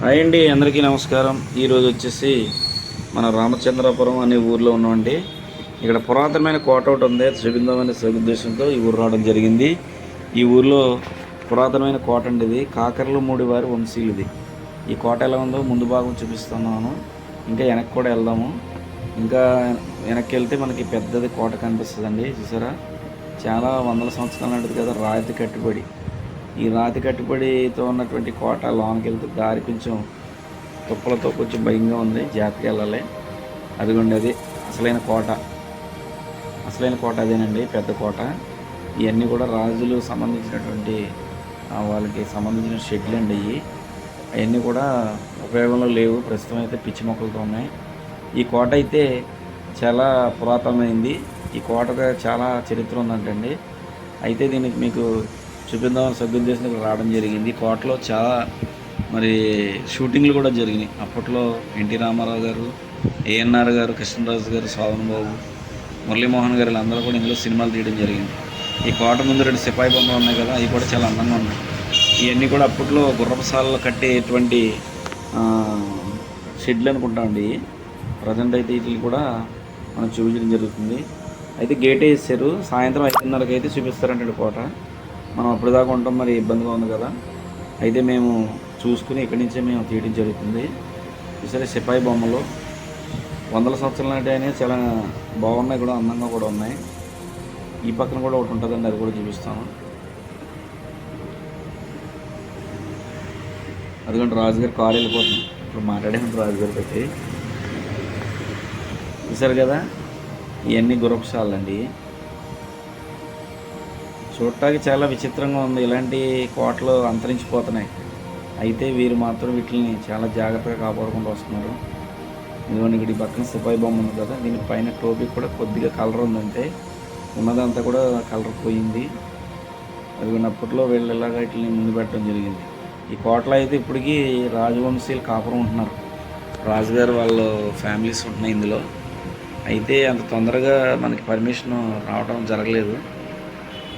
Hi అండి, అందరికీ నమస్కారం. ఈరోజు వచ్చేసి మన రామచంద్రపురం అనే ఊర్లో ఉన్నామండి. ఇక్కడ పురాతనమైన కోట ఒకటి ఉంది. చూపిందామనే సదుద్దేశంతో ఈ ఊరు రావడం జరిగింది. ఈ ఊర్లో పురాతనమైన కోట అండి. ఇది కాకర్ల మూడి వారి వంశీయులది. ఈ కోట ఎలా ఉందో ముందు భాగం చూపిస్తున్నాను. ఇంకా వెనక్కి కూడా వెళ్దాము. ఇంకా వెనక్కి వెళ్తే మనకి పెద్దది కోట కనిపిస్తుందండి. చూసారా, చాలా వందల సంవత్సరాలు నాటిది కదా, రాతి కట్టుబడి. ఈ రాతి కట్టుబడితో ఉన్నటువంటి కోట లోనికి వెళ్తే దారి కొంచెం తుప్పలతో కొంచెం భయంగా ఉంది. జాగ్రత్తగా వెళ్ళాలి. అదిగోండి, అది అసలైన కోట. అసలైన కోట అదేనండి, పెద్ద కోట. ఇవన్నీ కూడా రాజులు సంబంధించినటువంటి వాళ్ళకి సంబంధించిన షెడ్లు అండి. అవన్నీ కూడా ఉపయోగంలో లేవు. ప్రస్తుతం అయితే పిచ్చి మొక్కలతో ఉన్నాయి. ఈ కోట అయితే చాలా పురాతనమైంది. ఈ కోటకు చాలా చరిత్ర ఉందంటండి. అయితే దీనికి మీకు చూపిద్దామని సదుద్దేశం ఇక్కడ రావడం జరిగింది. కోటలో చాలా షూటింగ్లు కూడా జరిగినాయి. అప్పట్లో ఎన్టీ రామారావు గారు, ఏఎన్ఆర్ గారు, కృష్ణరాజు గారు, శోభన్ బాబు, మురళీమోహన్ గారు అందరూ కూడా ఇందులో సినిమాలు తీయడం జరిగింది. ఈ కోట ముందు 2 సిపాయి బొమ్మలు ఉన్నాయి కదా, అవి కూడా చాలా అందంగా ఉన్నాయి. ఇవన్నీ కూడా అప్పట్లో గుర్రపసాలలో కట్టేటువంటి షెడ్లు అనుకుంటామండి. ప్రజెంట్ అయితే వీటిని కూడా మనం చూపించడం జరుగుతుంది. అయితే గేట్ వేసారు. సాయంత్రం 5:30కి అయితే చూపిస్తారంటే కోట. మనం అప్పుడు దాకా ఉంటాం, మరి ఇబ్బందిగా ఉంది కదా. అయితే మేము చూసుకుని ఇక్కడి నుంచే మేము తీయడం జరుగుతుంది. ఈసారి సిపాయి బొమ్మలు వందల సంవత్సరాల నాటి అయినా చాలా బాగున్నాయి, కూడా అందంగా కూడా ఉన్నాయి. ఈ పక్కన కూడా ఒకటి ఉంటుందండి, అది కూడా చూపిస్తాను. అదిగోండి, రాజుగారి కారు వెళ్ళిపోతుంది. ఇప్పుడు మాట్లాడాను రాజుగారి పెట్టి. చూసారు కదా, ఇవన్నీ గుర్రపుశాలండి. చూడటానికి చాలా విచిత్రంగా ఉంది. ఇలాంటి కోటలు అంతరించిపోతున్నాయి. అయితే వీరు మాత్రం వీటిని చాలా జాగ్రత్తగా కాపాడుకుంటూ వస్తున్నారు. ఇదిగోండి, ఇక్కడ ఈ పక్కన సిపాయి బొమ్మ ఉంది కదా, దీనిపైన టోపీ కూడా కొద్దిగా కలర్ ఉందంటే, ఉన్నదంతా కూడా కలర్ పోయింది. అదిగోండి, అప్పట్లో వీళ్ళు ఇలాగా వీటిని ముందు పెట్టడం జరిగింది. ఈ కోటలో అయితే ఇప్పటికీ రాజవంశీయులు కాపురం ఉంటున్నారు. రాజుగారు వాళ్ళ ఫ్యామిలీస్ ఉంటున్నాయి ఇందులో. అయితే అంత తొందరగా మనకి పర్మిషన్ రావడం జరగలేదు.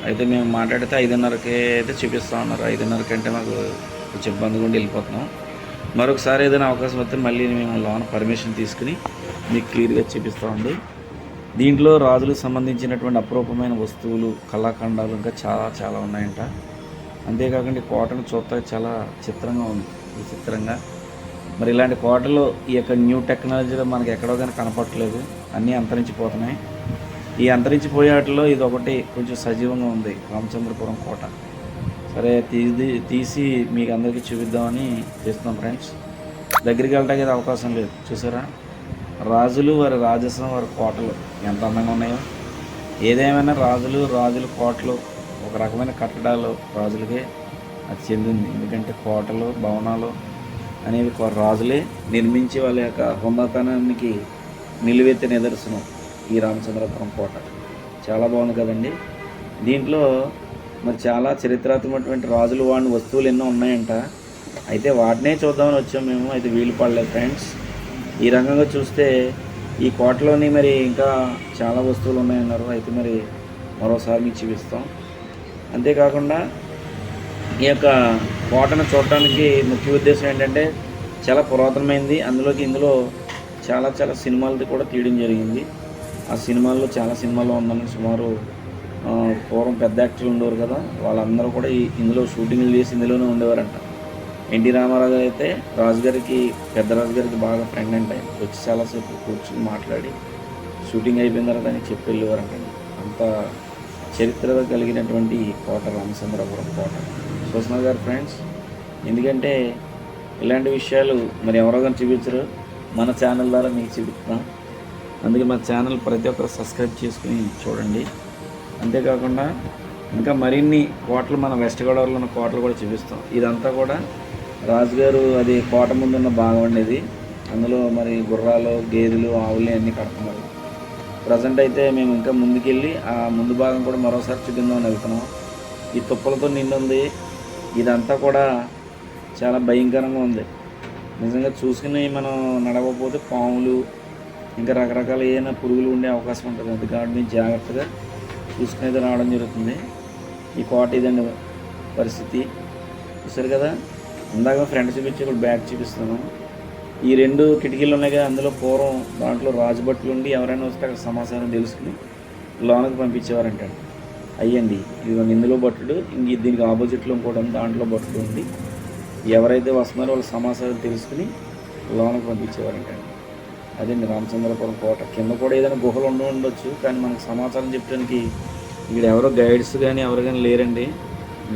అయితే మేము మాట్లాడితే 5:30కి అయితే చూపిస్తూ ఉన్నారు. 5:30 కంటే మాకు కొంచెం ఇబ్బందిగా ఉండి వెళ్ళిపోతున్నాం. మరొకసారి ఏదైనా అవకాశం వస్తే మళ్ళీ మేము లోన పర్మిషన్ తీసుకుని మీకు క్లియర్గా చూపిస్తామండి. దీంట్లో రాజులకు సంబంధించినటువంటి అపురూపమైన వస్తువులు, కళాఖండాలు ఇంకా చాలా చాలా ఉన్నాయంట. అంతేకాకుండా ఈ కోటను చూస్తే చాలా చిత్రంగా ఉంది, విచిత్రంగా. మరి ఇలాంటి కోటలో ఈ యొక్క న్యూ టెక్నాలజీలో మనకి ఎక్కడో కానీ కనపడట్లేదు, అన్నీ అంతరించిపోతున్నాయి. ఈ అంతరించిపోయే వాటిలో ఇది ఒకటి కొంచెం సజీవంగా ఉంది, రామచంద్రపురం కోట. సరే, తీసి మీకు అందరికీ చూపిద్దామని చేస్తున్నాం ఫ్రెండ్స్. దగ్గరికి వెళ్ళడానికి అవకాశం లేదు. చూసారా, రాజులు, వారి రాజసం, వారి కోటలు ఎంత అందంగా ఉన్నాయో. ఏదేమైనా రాజుల కోటలు ఒక రకమైన కట్టడాలు రాజులకే అది చెందింది. ఎందుకంటే కోటలు, భవనాలు అనేవి రాజులే నిర్మించి వాళ్ళ యొక్క హుందాతనానికి నిలువెత్తిన నిదర్శనం ఈ రామచంద్రపురం కోట. చాలా బాగుంది కదండి. దీంట్లో మరి చాలా చరిత్రాత్మకమైనటువంటి రాజులు వాడిన వస్తువులు ఎన్నో ఉన్నాయంట. అయితే వాటినే చూద్దామని వచ్చాం మేము. అయితే వీలు పడలేదు ఫ్రెండ్స్. ఈ రకంగా చూస్తే ఈ కోటలోని మరి ఇంకా చాలా వస్తువులు ఉన్నాయన్నారు. అయితే మరి మరోసారి మీకు చూపిస్తాం. అంతేకాకుండా ఈ యొక్క కోటను చూడటానికి ముఖ్య ఉద్దేశం ఏంటంటే, చాలా పురాతనమైంది. ఇందులో చాలా చాలా సినిమాలది కూడా తీయడం జరిగింది. ఆ సినిమాల్లో చాలా సినిమాల్లో ఉన్నాను. సుమారు పూర్వం పెద్ద యాక్టర్లు ఉండేవారు కదా, వాళ్ళందరూ కూడా ఇందులో షూటింగ్లు చేసి ఇందులోనే ఉండేవారంట. ఎన్టీ రామారావు గారు అయితే పెద్ద రాజుగారికి బాగా ఫ్రెండ్ అంటే, వచ్చి చాలాసేపు కూర్చుని మాట్లాడి షూటింగ్ అయిపోయిన తర్వాత అని చెప్పి వెళ్ళేవారంట. అంత చరిత్ర కలిగినటువంటి కోట రామచంద్రపురం కోట. చూస్తున్నారు గారు ఫ్రెండ్స్. ఎందుకంటే ఇలాంటి విషయాలు మరి ఎవరో కానీ చూపించరు, మన ఛానల్ ద్వారా మీకు చూపిస్తున్నాం. అందుకే మా ఛానల్ ప్రతి ఒక్కరు సబ్స్క్రైబ్ చేసుకుని చూడండి. అంతేకాకుండా ఇంకా మరిన్ని కోటలు మన వెస్ట్ గోదావరిలో ఉన్న కోటలు కూడా చూపిస్తాం. ఇదంతా కూడా రాజుగారు అది కోట ముందున్న భాగం అనేది. అందులో మరి గుర్రాలు, గేదెలు, ఆవులు అన్నీ కడుతున్నారు. ప్రజెంట్ అయితే మేము ఇంకా ముందుకెళ్ళి ఆ ముందు భాగం కూడా మరోసారి చూపిందామని వెళ్తున్నాం. ఈ తుప్పలతో నిండి ఉంది. ఇదంతా కూడా చాలా భయంకరంగా ఉంది. నిజంగా చూసుకుని మనం నడవకపోతే పాములు, ఇంకా రకరకాల ఏమైనా పురుగులు ఉండే అవకాశం ఉంటుంది. అది కాబట్టి మేము జాగ్రత్తగా చూసుకునేది రావడం జరుగుతుంది. ఈ కోట ఇదండి పరిస్థితి. చూసారు కదా, ఇందాక ఫ్రంట్ చూపించి ఇప్పుడు బ్యాక్ చూపిస్తాను. ఈ 2 కిటికీలు ఉన్నాయి కదా, అందులో పూర్వం దాంట్లో రాజభట్లు ఉండి ఎవరైనా వస్తే అక్కడ సమాచారం తెలుసుకుని లోనకి పంపించేవారంటాడు. అయ్యండి ఇదిగోండి ఇందులో భట్టుడు, ఇంక దీనికి ఆపోజిట్లో కూడా దాంట్లో భట్టుడు ఉండి ఎవరైతే వస్తున్నారో వాళ్ళ సమాచారం తెలుసుకుని లోనకి పంపించేవారంటాడు. అదండి రామచంద్రపురం కోట. కింద కూడా ఏదైనా గుహలు ఉండొచ్చు, కానీ మనకు సమాచారం చెప్పడానికి ఇక్కడ ఎవరో గైడ్స్ కానీ ఎవరు కానీ లేరండి.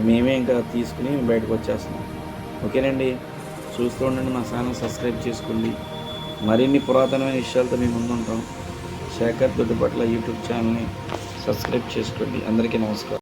మేమే ఇంకా తీసుకుని బయటకు వచ్చేస్తున్నాం. ఓకేనండి, చూస్తూ ఉండండి, మా ఛానల్ సబ్స్క్రైబ్ చేసుకోండి. మరిన్ని పురాతనమైన విషయాలతో మేము ముందుంటాం. శేఖర్ దొడ్డిపట్ల యూట్యూబ్ ఛానల్ని సబ్స్క్రైబ్ చేసుకోండి. అందరికీ నమస్కారం.